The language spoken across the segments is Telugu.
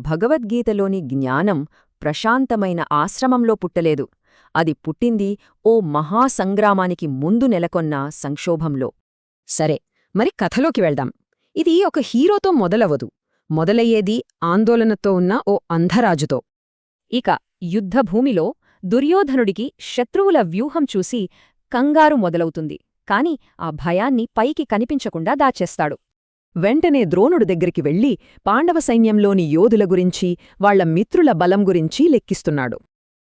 భగవద్గీతలోని జ్ఞానం ప్రశాంతమైన ఆశ్రమంలో పుట్టలేదు. అది పుట్టింది ఓ మహాసంగ్రామానికి ముందు నెలకొన్న సంక్షోభంలో. సరే, మరి కథలోకి వెళ్దాం. ఇది ఒక హీరోతో మొదలవదు. మొదలయ్యేది ఆందోళనతో ఉన్న ఓ అంధరాజుతో. ఇక యుద్ధభూమిలో దుర్యోధనుడికి శత్రువుల వ్యూహం చూసి కంగారు మొదలవుతుంది. కాని ఆ భయాన్ని పైకి కనిపించకుండా దాచేస్తాడు. వెంటనే ద్రోణుడు దగ్గరికి వెళ్లి పాండవ సైన్యంలోని యోధుల గురించి, వాళ్ల మిత్రుల బలం గురించి లెక్కిస్తున్నాడు.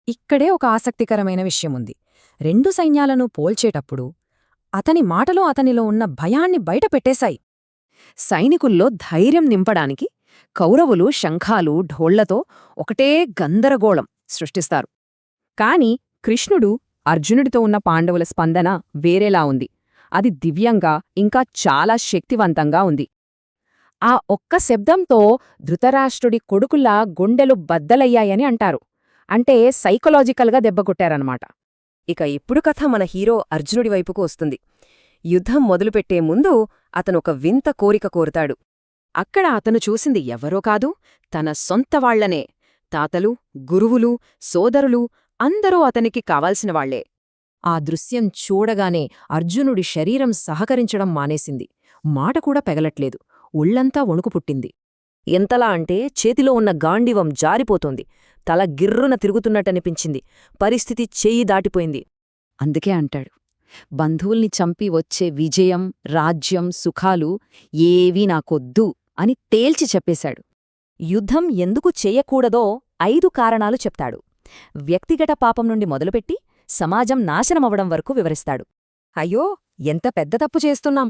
ఇక్కడే ఒక ఆసక్తికరమైన విషయముంది. రెండు సైన్యాలను పోల్చేటప్పుడు అతని మాటలో అతనిలో ఉన్న భయాన్ని బయటపెట్టేశాయి. సైనికుల్లో ధైర్యం నింపడానికి కౌరవులు శంఖాలు, ఢోళ్లతో ఒకటే గందరగోళం సృష్టిస్తారు. కాని కృష్ణుడు, అర్జునుడితో ఉన్న పాండవుల స్పందన వేరేలా ఉంది. అది దివ్యంగా, ఇంకా చాలా శక్తివంతంగా ఉంది. ఆ ఒక్క శబ్దంతో ధృతరాష్ట్రుడి కొడుకుల్లా గుండెలు బద్దలయ్యాయని అంటారు. అంటే సైకలాజికల్గా దెబ్బకొట్టారన్నమాట. ఇక ఇప్పుడు కథ మన హీరో అర్జునుడి వైపుకు వస్తుంది. యుద్ధం మొదలుపెట్టే ముందు అతనొక వింత కోరిక కోరుతాడు. అక్కడ అతను చూసింది ఎవరో కాదు, తన సొంత వాళ్లనే. తాతలు, గురువులు, సోదరులు అందరూ అతనికి కావాల్సినవాళ్లే. ఆ దృశ్యం చూడగానే అర్జునుడి శరీరం సహకరించడం మానేసింది. మాట కూడా పెగలట్లేదు. ఒళ్లంతా వణుకు పుట్టింది. ఎంతలా అంటే చేతిలో ఉన్న గాండివం జారిపోతోంది. తల గిర్రున తిరుగుతున్నట్టనిపించింది. పరిస్థితి చెయ్యి దాటిపోయింది. అందుకే అంటాడు, బంధువుల్ని చంపి వచ్చే విజయం, రాజ్యం, సుఖాలు ఏవీ నాకొద్దు అని తేల్చి చెప్పేశాడు. యుద్ధం ఎందుకు చెయ్యకూడదో 5 కారణాలు చెప్తాడు. వ్యక్తిగత పాపం నుండి మొదలుపెట్టి సమాజం నాశనమవడం వరకు వివరిస్తాడు. అయ్యో, ఎంత పెద్ద తప్పు చేస్తున్నాం!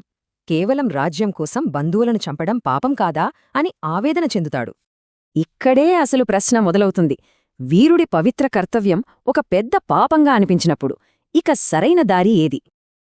కేవలం రాజ్యం కోసం బంధువులను చంపడం పాపం కాదా అని ఆవేదన చెందుతాడు. ఇక్కడే అసలు ప్రశ్న మొదలవుతుంది. వీరుడి పవిత్ర కర్తవ్యం ఒక పెద్ద పాపంగా అనిపించినప్పుడు ఇక సరైన దారి ఏది?